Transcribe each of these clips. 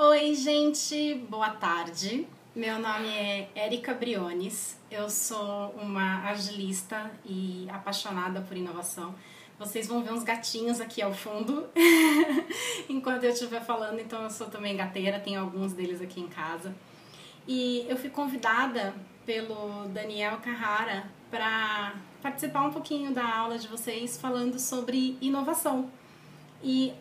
Oi, gente, boa tarde. Meu nome é Érica Briones, eu sou uma agilista e apaixonada por inovação. Vocês vão ver uns gatinhos aqui ao fundo enquanto eu estiver falando, então eu sou também gateira, tenho alguns deles aqui em casa. E eu fui convidada pelo Daniel Carrara para participar um pouquinho da aula de vocês falando sobre inovação. E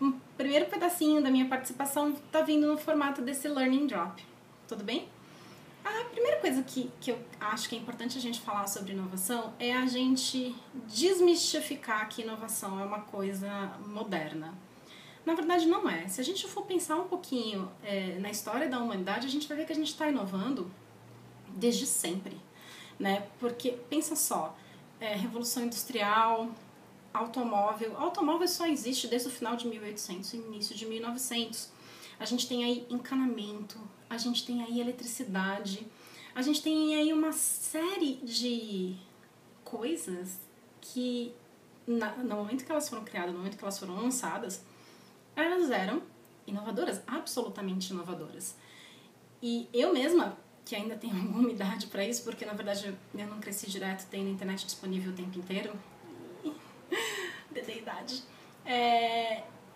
o primeiro pedacinho da minha participação está vindo no formato desse Learning Drop. Tudo bem? A primeira coisa que eu acho que é importante a gente falar sobre inovação é a gente desmistificar que inovação é uma coisa moderna. Na verdade, não é. Se a gente for pensar um pouquinho na história da humanidade, a gente vai ver que a gente está inovando desde sempre, né? Porque, pensa só, Revolução Industrial, automóvel só existe desde o final de 1800 e início de 1900. A gente tem aí encanamento, a gente tem aí eletricidade, a gente tem aí uma série de coisas que no momento que elas foram criadas, no momento que elas foram lançadas, elas eram inovadoras, absolutamente inovadoras. E eu mesma, que ainda tenho alguma idade para isso, porque na verdade eu não cresci direto tendo internet disponível o tempo inteiro, de idade.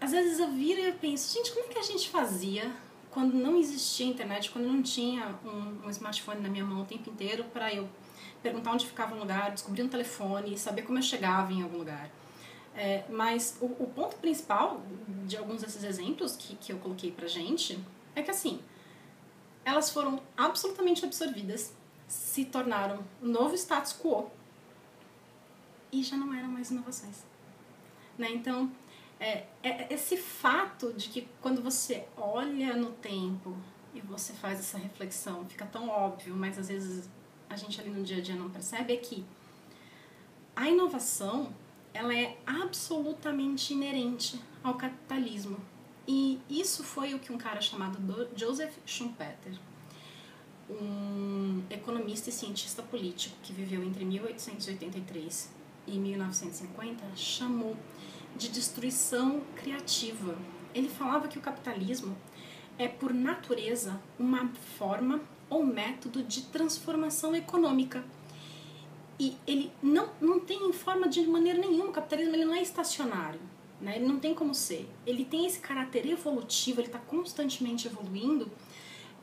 Às vezes eu viro e eu penso, gente, como é que a gente fazia quando não existia internet, quando não tinha um smartphone na minha mão o tempo inteiro para eu perguntar onde ficava um lugar, descobrir um telefone, saber como eu chegava em algum lugar. Mas o ponto principal de alguns desses exemplos que eu coloquei pra gente é que assim, elas foram absolutamente absorvidas, se tornaram o novo status quo e já não eram mais inovações. Né? Então, esse fato de que quando você olha no tempo e você faz essa reflexão, fica tão óbvio, mas às vezes a gente ali no dia a dia não percebe, é que a inovação ela é absolutamente inerente ao capitalismo. E isso foi o que um cara chamado Joseph Schumpeter, um economista e cientista político que viveu entre 1883 e 1950, chamou de destruição criativa. Ele falava que o capitalismo é, por natureza, uma forma ou método de transformação econômica. E ele não tem forma de maneira nenhuma. O capitalismo ele não é estacionário, né? Ele não tem como ser. Ele tem esse caráter evolutivo, ele está constantemente evoluindo,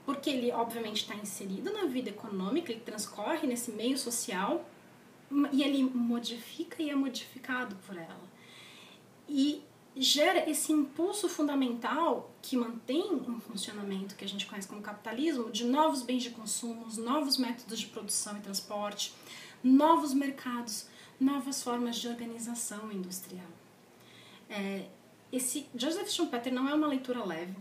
porque ele, obviamente, está inserido na vida econômica, ele transcorre nesse meio social e ele modifica e é modificado por ela. E gera esse impulso fundamental que mantém um funcionamento que a gente conhece como capitalismo, de novos bens de consumo, novos métodos de produção e transporte, novos mercados, novas formas de organização industrial. Esse Joseph Schumpeter não é uma leitura leve,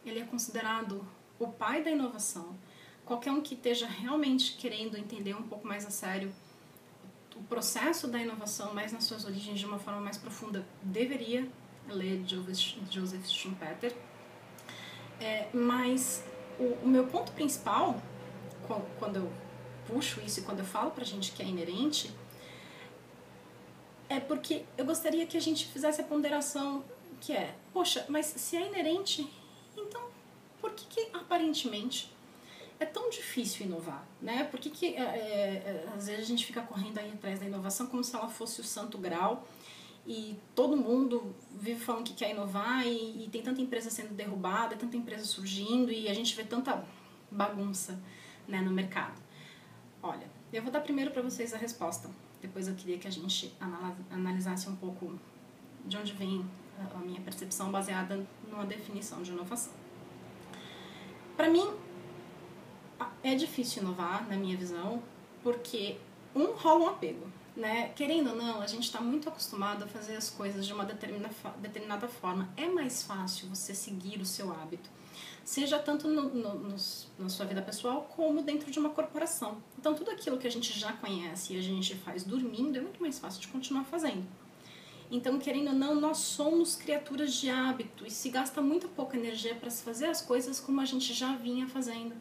ele é considerado o pai da inovação. Qualquer um que esteja realmente querendo entender um pouco mais a sério o processo da inovação, mais nas suas origens, de uma forma mais profunda, deveria ler Joseph Schumpeter. Mas o meu ponto principal, quando eu puxo isso e quando eu falo pra gente que é inerente, é porque eu gostaria que a gente fizesse a ponderação que poxa, mas se é inerente, então por que aparentemente é tão difícil inovar, né? Por que às vezes a gente fica correndo aí atrás da inovação como se ela fosse o santo grau e todo mundo vive falando que quer inovar e tem tanta empresa sendo derrubada, tanta empresa surgindo e a gente vê tanta bagunça, né, no mercado? Olha, eu vou dar primeiro para vocês a resposta, depois eu queria que a gente analisasse um pouco de onde vem a minha percepção baseada numa definição de inovação. Para mim, é difícil inovar, na minha visão, porque rola um apego, né? Querendo ou não, a gente está muito acostumado a fazer as coisas de uma determinada forma. É mais fácil você seguir o seu hábito, seja tanto na sua vida pessoal como dentro de uma corporação. Então, tudo aquilo que a gente já conhece e a gente faz dormindo é muito mais fácil de continuar fazendo. Então, querendo ou não, nós somos criaturas de hábito e se gasta muito pouca energia para se fazer as coisas como a gente já vinha fazendo.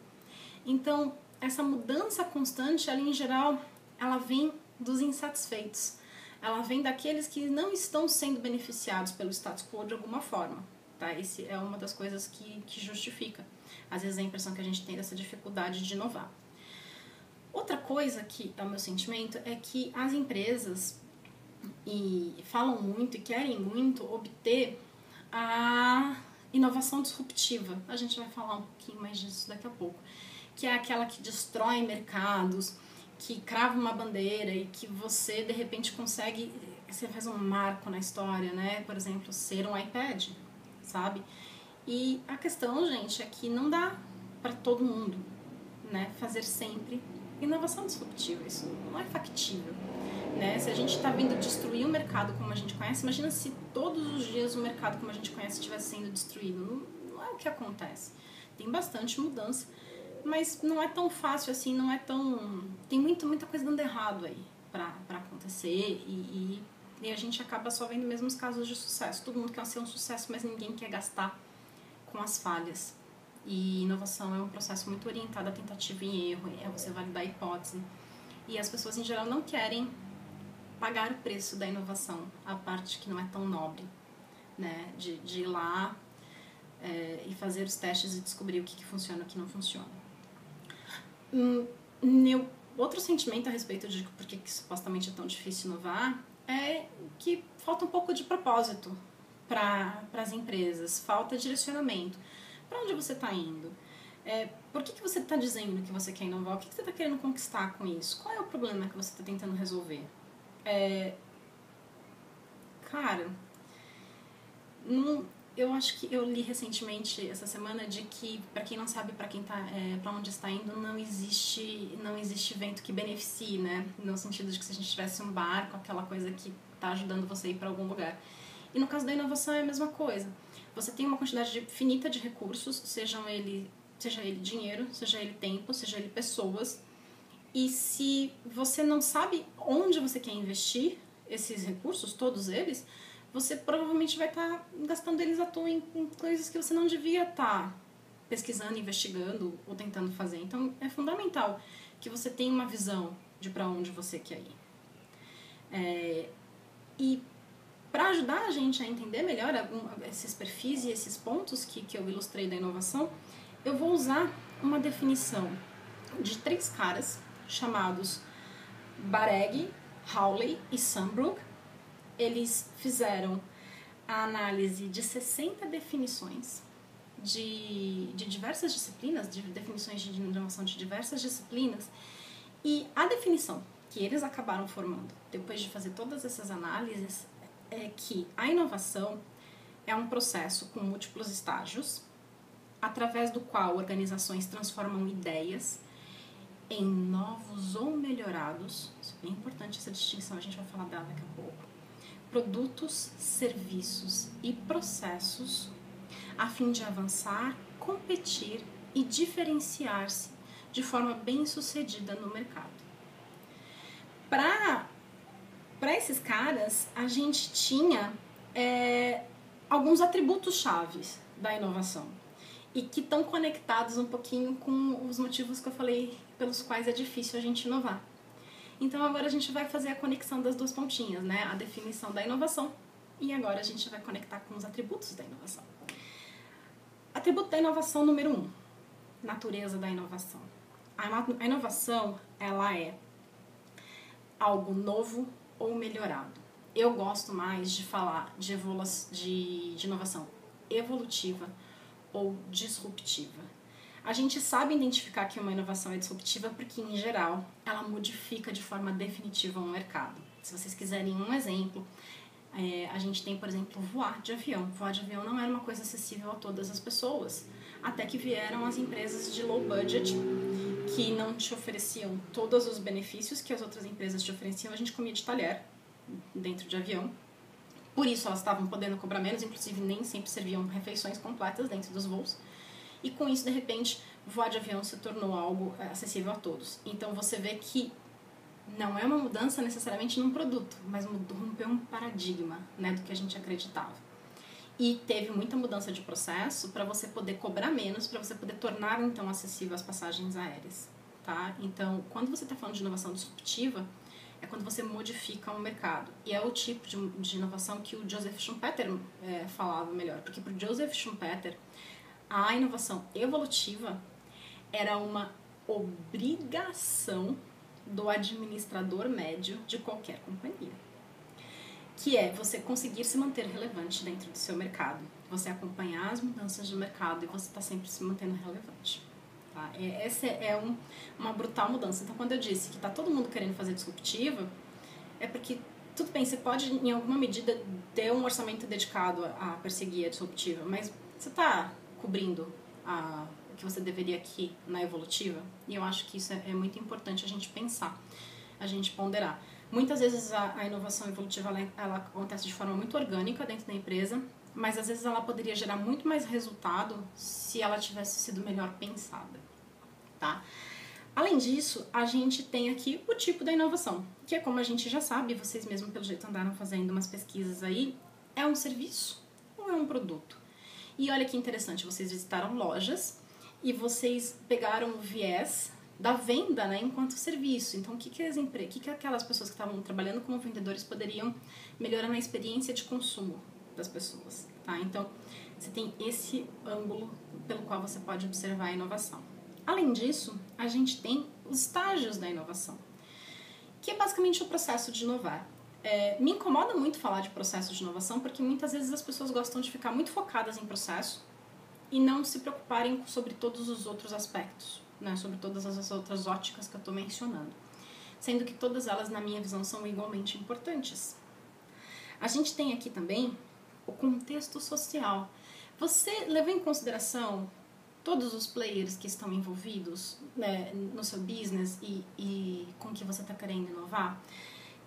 Então, essa mudança constante, ela em geral, ela vem dos insatisfeitos. Ela vem daqueles que não estão sendo beneficiados pelo status quo de alguma forma. tá? Esse é uma das coisas que justifica. Às vezes a impressão que a gente tem dessa dificuldade de inovar. Outra coisa que é o meu sentimento é que as empresas falam muito e querem muito obter a inovação disruptiva. A gente vai falar um pouquinho mais disso daqui a pouco. Que é aquela que destrói mercados, que crava uma bandeira e que você, de repente, consegue... Você faz um marco na história, né? Por exemplo, ser um iPad, sabe? E a questão, gente, é que não dá para todo mundo, né, fazer sempre inovação disruptiva. Isso não é factível, né? Se a gente está vindo destruir o mercado como a gente conhece, imagina se todos os dias o mercado como a gente conhece estivesse sendo destruído. Não é o que acontece. Tem bastante mudança, mas não é tão fácil assim, não é tão... Tem muita coisa dando errado aí para acontecer e a gente acaba só vendo mesmo os casos de sucesso. Todo mundo quer ser um sucesso, mas ninguém quer gastar com as falhas. E inovação é um processo muito orientado à tentativa e erro, é você validar a hipótese. E as pessoas em geral não querem pagar o preço da inovação, a parte que não é tão nobre, né? De ir lá e fazer os testes e descobrir o que funciona e o que não funciona. Meu outro sentimento a respeito de por que supostamente é tão difícil inovar é que falta um pouco de propósito para as empresas, falta direcionamento. Para onde você está indo? Por que você está dizendo que você quer inovar? O que você está querendo conquistar com isso? Qual é o problema que você está tentando resolver? Cara, eu acho que eu li recentemente, essa semana, de que, para quem não sabe para onde está indo, não existe vento que beneficie, né? No sentido de que se a gente tivesse um barco, aquela coisa que está ajudando você a ir para algum lugar. E no caso da inovação é a mesma coisa. Você tem uma quantidade finita de recursos, seja ele dinheiro, seja ele tempo, seja ele pessoas. E se você não sabe onde você quer investir esses recursos, todos eles, você provavelmente vai estar gastando eles à toa em coisas que você não devia estar pesquisando, investigando ou tentando fazer. Então é fundamental que você tenha uma visão de para onde você quer ir. E para ajudar a gente a entender melhor esses perfis e esses pontos que eu ilustrei da inovação, eu vou usar uma definição de 3 caras chamados Bareghi, Hawley e Sundbrook. Eles fizeram a análise de 60 definições de diversas disciplinas, de definições de inovação de diversas disciplinas, e a definição que eles acabaram formando, depois de fazer todas essas análises, é que a inovação é um processo com múltiplos estágios, através do qual organizações transformam ideias em novos ou melhorados, isso é bem importante essa distinção, a gente vai falar dela daqui a pouco, produtos, serviços e processos, a fim de avançar, competir e diferenciar-se de forma bem-sucedida no mercado. Para esses caras, a gente tinha alguns atributos chaves da inovação e que estão conectados um pouquinho com os motivos que eu falei pelos quais é difícil a gente inovar. Então agora a gente vai fazer a conexão das duas pontinhas, né? A definição da inovação e agora a gente vai conectar com os atributos da inovação. Atributo da inovação número 1, natureza da inovação. A inovação, ela é algo novo ou melhorado. Eu gosto mais de falar de inovação evolutiva ou disruptiva. A gente sabe identificar que uma inovação é disruptiva porque, em geral, ela modifica de forma definitiva um mercado. Se vocês quiserem um exemplo, a gente tem, por exemplo, voar de avião. Voar de avião não era uma coisa acessível a todas as pessoas, até que vieram as empresas de low budget, que não te ofereciam todos os benefícios que as outras empresas te ofereciam. A gente comia de talher dentro de avião. Por isso elas estavam podendo cobrar menos, inclusive nem sempre serviam refeições completas dentro dos voos. E com isso, de repente, voar de avião se tornou algo acessível a todos. Então você vê que não é uma mudança necessariamente num produto, mas rompeu um paradigma, né, do que a gente acreditava. E teve muita mudança de processo para você poder cobrar menos, para você poder tornar então acessível as passagens aéreas, tá? Então, quando você está falando de inovação disruptiva, é quando você modifica um mercado. E é o tipo de inovação que o Joseph Schumpeter falava melhor. Porque para o Joseph Schumpeter, a inovação evolutiva era uma obrigação do administrador médio de qualquer companhia. Que é você conseguir se manter relevante dentro do seu mercado. Você acompanhar as mudanças de mercado e você está sempre se mantendo relevante. Tá? Essa é uma brutal mudança. Então, quando eu disse que está todo mundo querendo fazer disruptiva, é porque, tudo bem, você pode, em alguma medida, ter um orçamento dedicado a perseguir a disruptiva, mas você está cobrindo o que você deveria aqui na evolutiva? E eu acho que isso é muito importante a gente pensar, a gente ponderar. Muitas vezes a inovação evolutiva ela acontece de forma muito orgânica dentro da empresa, mas às vezes ela poderia gerar muito mais resultado se ela tivesse sido melhor pensada, tá? Além disso, a gente tem aqui o tipo da inovação, que é como a gente já sabe, vocês mesmos pelo jeito andaram fazendo umas pesquisas aí, é um serviço ou é um produto? E olha que interessante, vocês visitaram lojas e vocês pegaram o viés da venda, né, enquanto serviço. Então, o que aquelas pessoas que estavam trabalhando como vendedores poderiam melhorar na experiência de consumo das pessoas, tá? Então, você tem esse ângulo pelo qual você pode observar a inovação. Além disso, a gente tem os estágios da inovação, que é basicamente o processo de inovar. Me incomoda muito falar de processo de inovação, porque muitas vezes as pessoas gostam de ficar muito focadas em processo e não se preocuparem sobre todos os outros aspectos, né, sobre todas as outras óticas que eu estou mencionando, sendo que todas elas, na minha visão, são igualmente importantes. A gente tem aqui também o contexto social. Você levou em consideração todos os players que estão envolvidos, né, no seu business e com que você está querendo inovar?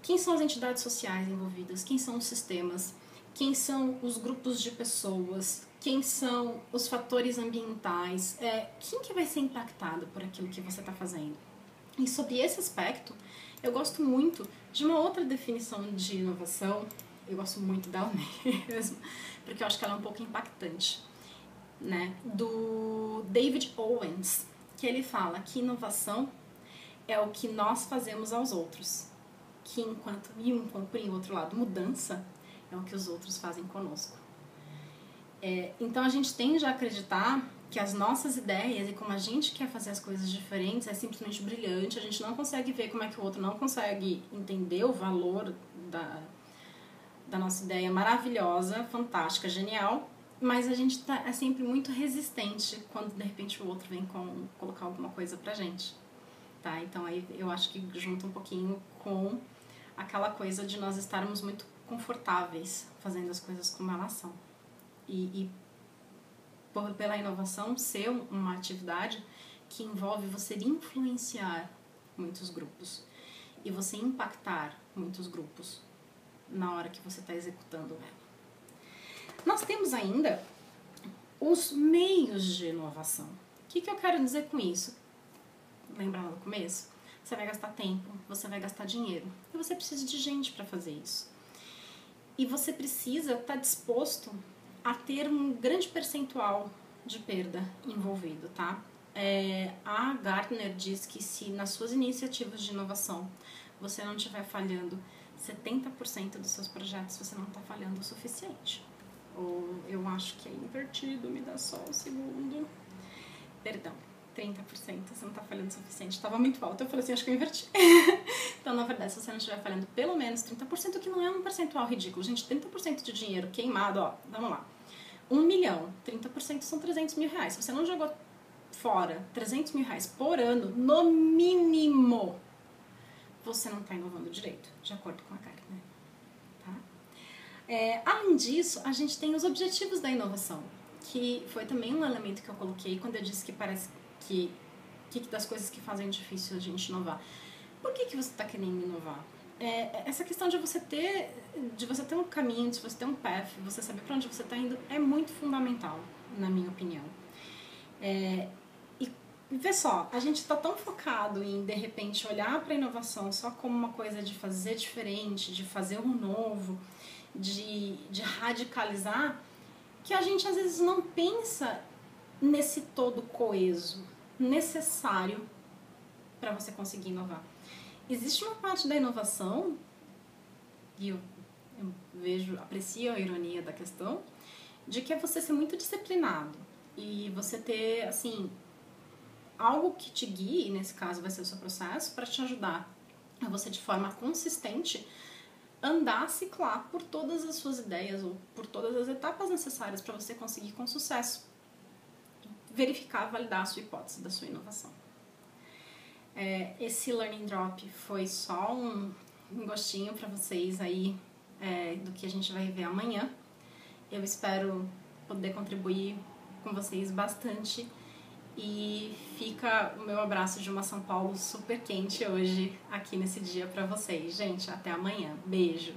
Quem são as entidades sociais envolvidas? Quem são os sistemas? Quem são os grupos de pessoas? Quem são os fatores ambientais? Quem que vai ser impactado por aquilo que você está fazendo? E sobre esse aspecto, eu gosto muito de uma outra definição de inovação, eu gosto muito dela mesmo, porque eu acho que ela é um pouco impactante, né? Do David Owens, que ele fala que inovação é o que nós fazemos aos outros, que por outro lado, mudança é o que os outros fazem conosco. Então a gente tende a acreditar que as nossas ideias e como a gente quer fazer as coisas diferentes é simplesmente brilhante, a gente não consegue ver como é que o outro não consegue entender o valor da nossa ideia maravilhosa, fantástica, genial, mas a gente é sempre muito resistente quando de repente o outro vem colocar alguma coisa pra gente, tá? Então aí eu acho que junta um pouquinho com aquela coisa de nós estarmos muito confortáveis fazendo as coisas como elas são. E pela inovação ser uma atividade que envolve você influenciar muitos grupos e você impactar muitos grupos na hora que você está executando ela. Nós temos ainda os meios de inovação. O que eu quero dizer com isso? Lembra lá no começo? Você vai gastar tempo, você vai gastar dinheiro e você precisa de gente para fazer isso. E você precisa estar disposto a ter um grande percentual de perda envolvido, tá? A Gartner diz que se nas suas iniciativas de inovação você não estiver falhando 70% dos seus projetos, você não está falhando o suficiente. Ou eu acho que é invertido, me dá só um segundo. Perdão, 30%, você não está falhando o suficiente. Estava muito alto, eu falei assim, acho que eu inverti. Então, na verdade, se você não estiver falhando pelo menos 30%, que não é um percentual ridículo. Gente, 30% de dinheiro queimado, ó, vamos lá. 1 milhão, 30% são 300 mil reais. Se você não jogou fora 300 mil reais por ano, no mínimo, você não está inovando direito, de acordo com a Gartner. Tá? Além disso, a gente tem os objetivos da inovação, que foi também um elemento que eu coloquei quando eu disse que parece que das coisas que fazem difícil a gente inovar. Por que você está querendo inovar? Essa questão de você ter um caminho, de você ter um path, você saber para onde você está indo, é muito fundamental, na minha opinião. E vê só, a gente está tão focado em, de repente, olhar para a inovação só como uma coisa de fazer diferente, de fazer um novo, de radicalizar, que a gente às vezes não pensa nesse todo coeso necessário para você conseguir inovar. existe uma parte da inovação, e eu aprecio a ironia da questão, de que é você ser muito disciplinado e você ter, assim, algo que te guie, nesse caso vai ser o seu processo, para te ajudar a você, de forma consistente, andar, ciclar por todas as suas ideias ou por todas as etapas necessárias para você conseguir com sucesso verificar, validar a sua hipótese da sua inovação. Esse Learning Drop foi só um gostinho para vocês aí do que a gente vai ver amanhã. Eu espero poder contribuir com vocês bastante e fica o meu abraço de uma São Paulo super quente hoje aqui nesse dia para vocês. Gente, até amanhã. Beijo!